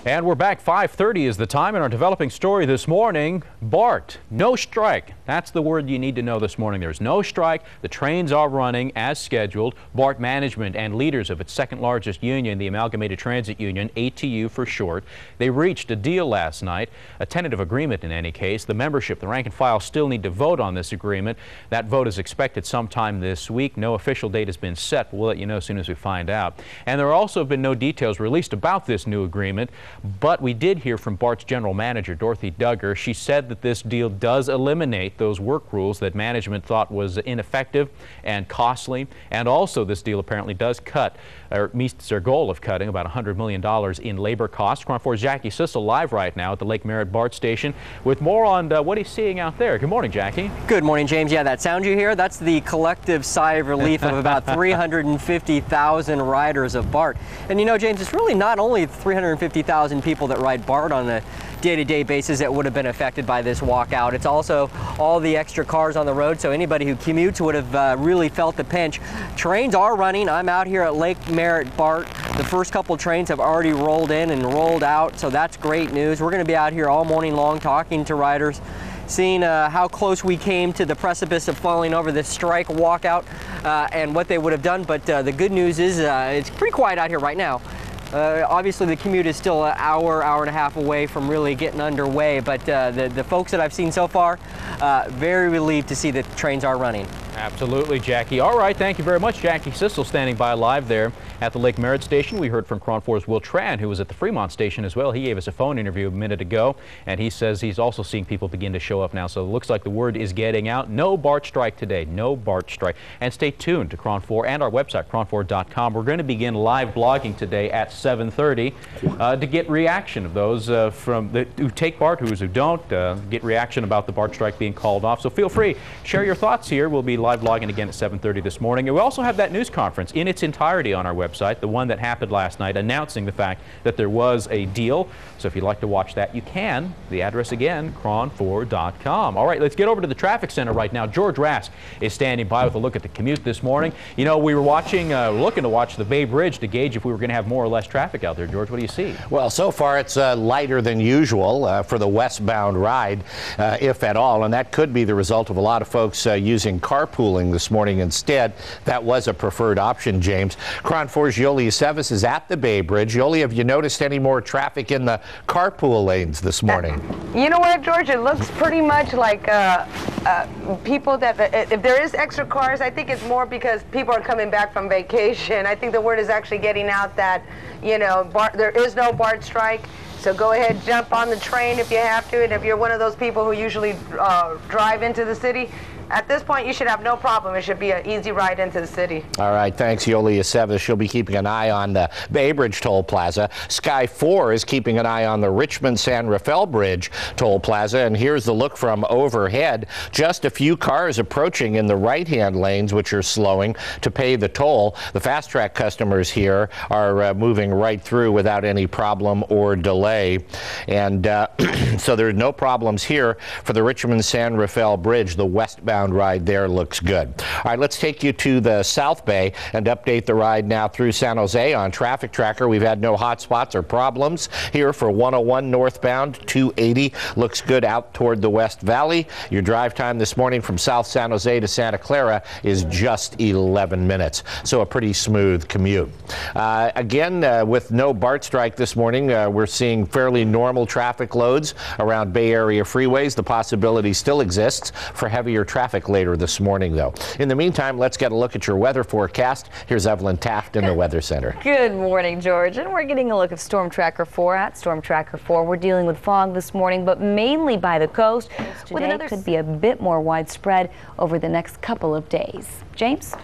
And we're back. 5:30 is the time in our developing story this morning. BART, no strike. That's the word you need to know this morning. There's no strike. The trains are running as scheduled. BART management and leaders of its second largest union, the Amalgamated Transit Union, ATU for short, they reached a deal last night, a tentative agreement in any case. The membership, the rank and file, still need to vote on this agreement. That vote is expected sometime this week. No official date has been set, but we'll let you know as soon as we find out. And there also have been no details released about this new agreement. But we did hear from BART's general manager, Dorothy Duggar. She said that this deal does eliminate those work rules that management thought was ineffective and costly. And also this deal apparently does cut, or meets their goal of cutting, about $100 million in labor costs. KRON 4's Jackie Sissel live right now at the Lake Merritt BART station with more on what he's seeing out there. Good morning, Jackie. Good morning, James. Yeah, that sound you hear, that's the collective sigh of relief of about 350,000 riders of BART. And you know, James, it's really not only 350,000 people that ride BART on a day-to-day basis that would have been affected by this walkout. It's also all the extra cars on the road, so anybody who commutes would have really felt the pinch. Trains are running. I'm out here at Lake Merritt BART. The first couple trains have already rolled in and rolled out, so that's great news. We're going to be out here all morning long talking to riders, seeing how close we came to the precipice of falling over this strike walkout and what they would have done. But the good news is it's pretty quiet out here right now. Obviously the commute is still an hour and a half away from really getting underway, but the folks that I've seen so far, very relieved to see that trains are running. Absolutely, Jackie. All right, thank you very much. Jackie Sissel standing by live there at the Lake Merritt station. We heard from KRON 4's Will Tran, who was at the Fremont station as well. He gave us a phone interview a minute ago, and he says he's also seeing people begin to show up now. So it looks like the word is getting out. No BART strike today. No BART strike. And stay tuned to KRON 4 and our website, KRON4.com. We're going to begin live blogging today at 7:30 to get reaction of those who take BART, who don't, get reaction about the BART strike being called off. So feel free, share your thoughts here. We'll be live blogging again at 7:30 this morning. And we also have that news conference in its entirety on our website, the one that happened last night, announcing the fact that there was a deal. So if you'd like to watch that, you can. The address again, KRON4.com. All right, let's get over to the traffic center right now. George Rask is standing by with a look at the commute this morning. You know, we were watching, looking to watch the Bay Bridge to gauge if we were going to have more or less traffic out there. George, what do you see? Well, so far it's lighter than usual for the westbound ride, if at all, and that could be the result of a lot of folks using carpooling this morning instead. That was a preferred option, James. KRON 4's Yoli Aceves is at the Bay Bridge. Yoli, have you noticed any more traffic in the carpool lanes this morning? You know what, George? It looks pretty much like people that, if there is extra cars, I think it's more because people are coming back from vacation. I think the word is actually getting out that, you know, there is no BART strike. So go ahead, jump on the train if you have to, and if you're one of those people who usually drive into the city, at this point, you should have no problem. It should be an easy ride into the city. All right, thanks, Yoli Aceves. She'll be keeping an eye on the Bay Bridge Toll Plaza. Sky 4 is keeping an eye on the Richmond-San Rafael Bridge Toll Plaza. And here's the look from overhead. Just a few cars approaching in the right-hand lanes, which are slowing to pay the toll. The fast track customers here are moving right through without any problem or delay. And so there are no problems here for the Richmond-San Rafael Bridge. The westbound ride there looks good. All right, let's take you to the South Bay and update the ride now through San Jose on Traffic Tracker. We've had no hot spots or problems here for 101 northbound. 280 looks good out toward the West Valley. Your drive time this morning from South San Jose to Santa Clara is just 11 minutes, so a pretty smooth commute. Again, with no BART strike this morning, we're seeing fairly normal traffic loads around Bay Area freeways. The possibility still exists for heavier traffic later this morning, though. In the meantime, let's get a look at your weather forecast. Here's Evelyn Taft in the Weather Center. Good morning, George. And we're getting a look at Storm Tracker 4 at Storm Tracker 4. We're dealing with fog this morning, but mainly by the coast. Today could be a bit more widespread over the next couple of days. James?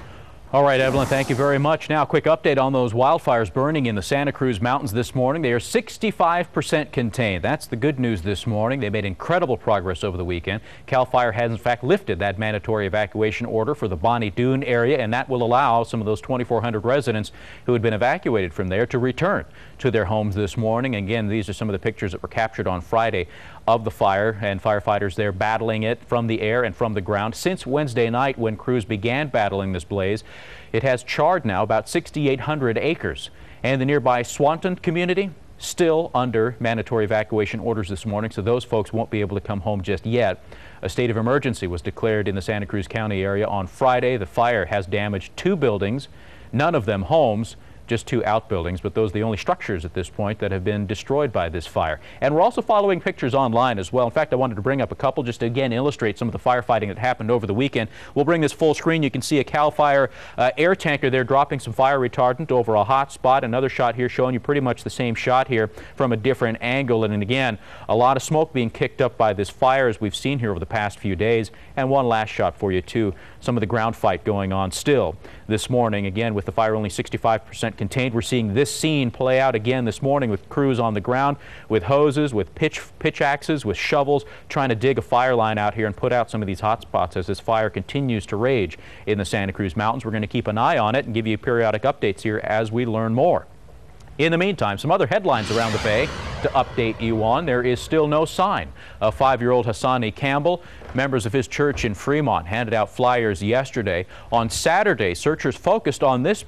All right, Evelyn, thank you very much. Now, a quick update on those wildfires burning in the Santa Cruz Mountains this morning. They are 65% contained. That's the good news this morning. They made incredible progress over the weekend. CAL FIRE has, in fact, lifted that mandatory evacuation order for the Bonnie Doon area, and that will allow some of those 2,400 residents who had been evacuated from there to return to their homes this morning. Again, these are some of the pictures that were captured on Friday of the fire, and firefighters there battling it from the air and from the ground. Since Wednesday night, when crews began battling this blaze, it has charred now about 6,800 acres. And the nearby Swanton community, still under mandatory evacuation orders this morning, so those folks won't be able to come home just yet. A state of emergency was declared in the Santa Cruz County area on Friday. The fire has damaged 2 buildings, none of them homes, just 2 outbuildings, but those are the only structures at this point that have been destroyed by this fire. And we're also following pictures online as well. In fact, I wanted to bring up a couple just to again illustrate some of the firefighting that happened over the weekend. We'll bring this full screen. You can see a CAL FIRE air tanker there dropping some fire retardant over a hot spot. Another shot here showing you pretty much the same shot here from a different angle. And again, a lot of smoke being kicked up by this fire as we've seen here over the past few days. And one last shot for you too. Some of the ground fight going on still this morning. Again, with the fire only 65% contained, we're seeing this scene play out again this morning with crews on the ground with hoses, with pitch axes, with shovels, trying to dig a fire line out here and put out some of these hot spots as this fire continues to rage in the Santa Cruz Mountains. We're going to keep an eye on it and give you periodic updates here as we learn more. In the meantime, some other headlines around the Bay to update you on. There is still no sign of 5-year-old Hassani Campbell. Members of his church in Fremont handed out flyers yesterday. On Saturday, searchers focused on this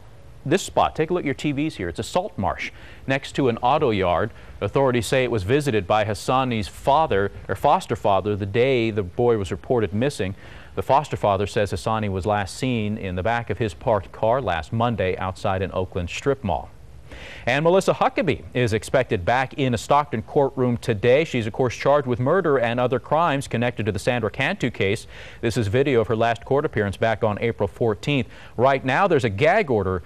spot. Take a look at your TVs here. It's a salt marsh next to an auto yard. Authorities say it was visited by Hassani's father or foster father the day the boy was reported missing. The foster father says Hassani was last seen in the back of his parked car last Monday outside an Oakland strip mall. And Melissa Huckabee is expected back in a Stockton courtroom today. She's, of course, charged with murder and other crimes connected to the Sandra Cantu case. This is video of her last court appearance back on April 14th. Right now, there's a gag order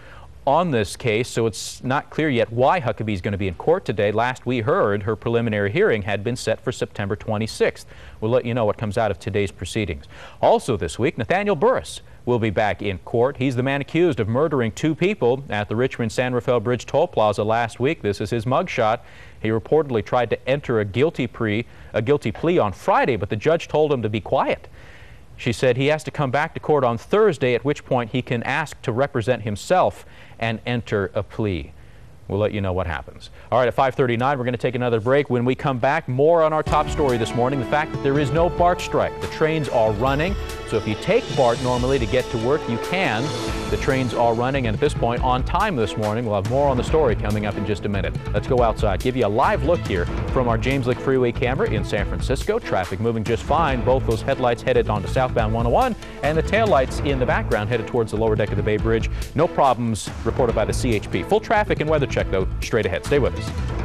on this case, so it's not clear yet why Huckabee is going to be in court today. Last we heard, her preliminary hearing had been set for September 26th. We'll let you know what comes out of today's proceedings. Also this week, Nathaniel Burris will be back in court. He's the man accused of murdering 2 people at the Richmond-San Rafael Bridge toll plaza last week. This is his mugshot. He reportedly tried to enter a guilty plea on Friday, but the judge told him to be quiet. She said he has to come back to court on Thursday, at which point he can ask to represent himself and enter a plea. We'll let you know what happens. All right, at 5:39, we're going to take another break. When we come back, more on our top story this morning, the fact that there is no BART strike. The trains are running, so if you take BART normally to get to work, you can. The trains are running, and at this point, on time this morning. We'll have more on the story coming up in just a minute. Let's go outside, give you a live look here from our James Lick Freeway camera in San Francisco. Traffic moving just fine. Both those headlights headed onto southbound 101, and the taillights in the background headed towards the lower deck of the Bay Bridge. No problems reported by the CHP. Full traffic and weather check, though, straight ahead. Stay with us.